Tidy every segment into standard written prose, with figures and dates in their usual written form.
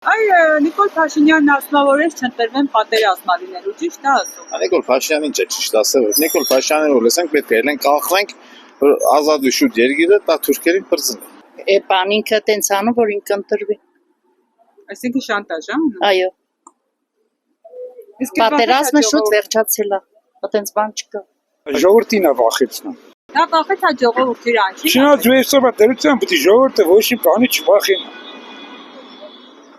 Այ Նիկոլ Փաշինյանն ասում է, որ ես չընտրվեմ պատերազմա լինելու, ճիշտ է ասում։ Նիկոլ Փաշինյանին չէ ճիշտ ասել, որ Նիկոլ Փաշինյանին որ լսենք պետք է ելենք կախվենք, որ ազատ ու շուտ երկիրը տա թուրքերին բրձնի։ Բան ինքը տենց անում, որ ինքը ընտրվի։ Այսինքն շանտաժ, հա՞։ Այո։ Պատերազմը շուտ վերջացել է, այտենց բան չկա։ Ժողովրդին է վախեցնում։ Դա կախեց հա ժողովրդի րանչի։ Չնայած վերջնա դերության պետք է ժողովուրդը ոչի բանի չվախենա։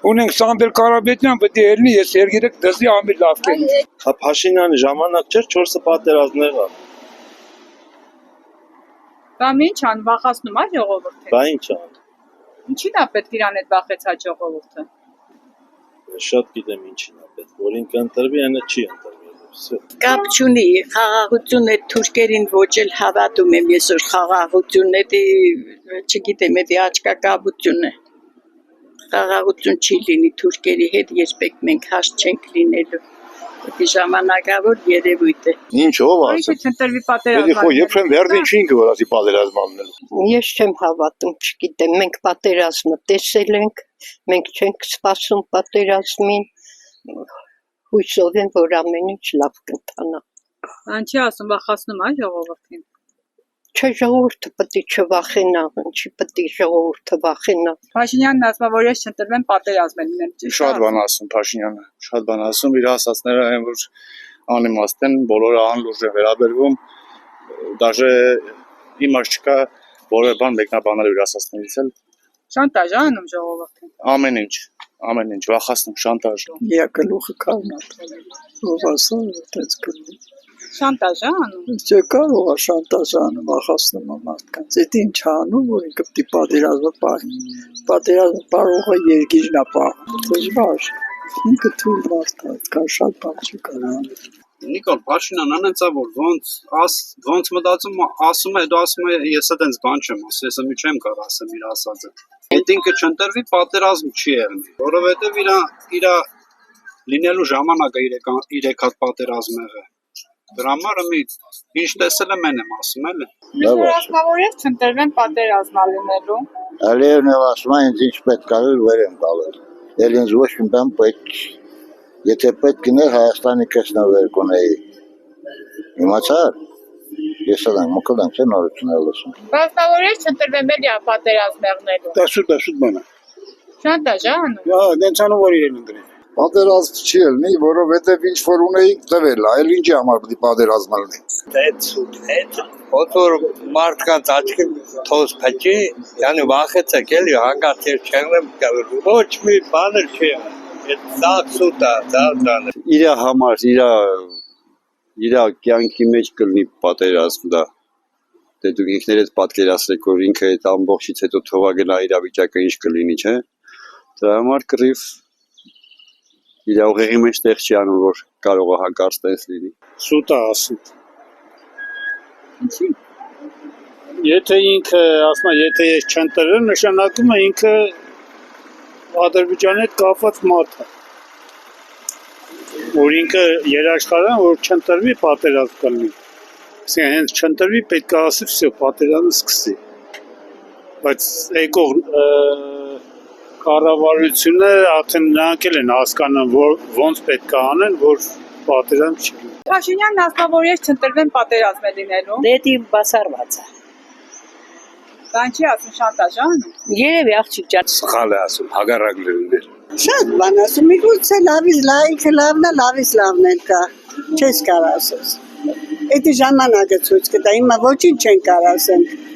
Ունենք Սանդել Կարապետյան պետք է ելնի, ես երկիրը դզի ամի լավ կենի։ Հա Փաշինյանի ժամանակ չէր 4 պատերազմներ կա։ Կամ ինչ ան վախացնում է ժողովուրդը։ Բա ինչ ան։ Ինչի՞ն է պետք իրան այդ վախեցած ժողովուրդը։ Շատ գիտեմ ինչին է պետք, որ ինքը ընտրվի, այնը չի ընտրվի։ Կապ չունի, խաղաղություն է թուրքերին ոչ էլ հավատում եմ ես որ խաղաղություն է, չգիտեմ, դա աչքակաբություն է։ Խաղաղություն չի լինի թուրքերի հետ, երբեք մենք հաստ չենք լինելու։ Դա ժամանակավոր երևույթ է։ Ինչով ասեմ։ Այսինքն չընտրվի պատերազմը։ Պետք է երբեք վերդին չի ինքը որ ասի պատերազմ անելու։ Ես չեմ հավատում, չգիտեմ, մենք պատերազմը տեսել ենք, մենք չենք սպասում պատերազմին, հույսով եմ, որ ամեն ինչ լավ կընթանա։ Ինչի ասում, վախացնում է ժողովրդին։ Չէ, ժողովուրդը պետք է չվախենա, ինչի պետք է ժողովուրդը վախենա։ Փաշինյանն ասում է, որ ես չընտրվեմ պատերազմ լինեմ, ճիշտ է։ Շատ բան ասում Փաշինյանը, շատ բան ասում, իր ասածները այն որ անիմաստ են, բոլորը անլուրջ են վերաբերվում, դաժե իմաստ չկա որևէ բան մեկնաբանել իր ասածներից էլ։ Շանտաժ է անում ժողովրդին։ Ամեն ինչ վախացնում շանտաժ։ Իա գլուխը կառնա։ Ով ասում է այդպես կլինի։ Շանտաժ է անում։ Չէ կարող է շանտաժ անում, վախացնում է մարդկանց։ Դա ինչ անում, որ ինքը պետք է պատերազմը պահի։ Պատերազմը կարող է երկիրն է պահում։ Դժվար։ Ինքը թույլ մարդ է, կա շատ բան չի կարող։ Նիկոլ Փաշինյանն անեցա որ ոնց մտածում ասում է, դու ասում է ես այդպես բան չեմ ասում, ես մի չեմ կարող ասեմ իր ասածը։ Այդ ինքը չընտրվի պատերազմ չի եղնի, որովհետև իր լինելու ժամանակը 3 հատ պատերազմ եղել։ Դրա համար ինչ տեսել եմ եմ ասում էլի։ Միշտ ասում է, որ ես չընտրվեմ պատերազմա լինելու։ Ալիևն ասում է ինձ ինչ պետք է վեր եմ գալու։ Էլ ինձ ոչ մի բան պետք չի։ Եթե պետք է Հայաստանի կեսնավեր կունեի։ Իմացար։ Ես ադամ մոկլեմ չէ նորություն լսում։ Բայց որ ես չընտրվեմ էլի պատերազմ եղնելու։ Դա շուտ բան է։ Շանտաժ է անում։ Հա, դենց անում որ իրեն ընտրի։ Պատերազմ չի ելնի, որովհետև ինչ որ ունեինք տվել, այլ ինչի համար պետք է պատերազմ լինի։ Օտոր մարդկանց աչքի թոս փճի, yəni վախեցեք էլի հանգած ես չեղնեմ, ոչ մի բան չի։ Դա սուտա, դա։ Իր համար, իր կյանքի մեջ կլինի պատերազմ դա։ Դե դուք ինքներդ պատկերացրեք, որ ինքը այդ ամբողջից հետո թողագնա իրավիճակը ինչ կլինի, չէ՞։ Դրա համար կռիվ իր ուղեղի մեջ տեղ չի անում, որ կարող է հանկարծ տես լինի։ Սուտ է ասում։ Ինչի՞։ Եթե ինքը ասում է, եթե ես չընտրեմ, նշանակում է ինքը Ադրբեջանի հետ կապված մարդ է։ Որ ինքը երաշխարան, որ չընտրվի պատերազմ կլինի։ Այսինքն հենց չընտրվի պետք է ասի, վсё, պատերազմը սկսի։ Բայց եկող կառավարությունը արդեն նրանք էլ են հասկանում, որ ոնց պետք է անեն, որ պատերազմ չի լինի։ Փաշինյանն ասում է, որ ես չընտրվեմ պատերազմ լինելու։ Դե բասարված է։ Բան չի ասում, շանտաժ է անում։ Երևի աղջիկ ջան։ Սխալ է ասում, հագարակ լինել։ Շատ բան ասում, միգուցե լավից լայքը լավն է, լավից լավն էլ կա։ Չես կարող ասես։ Այդ ժամանակը ցույց կտա, հիմա ոչինչ չեն կարող ասենք։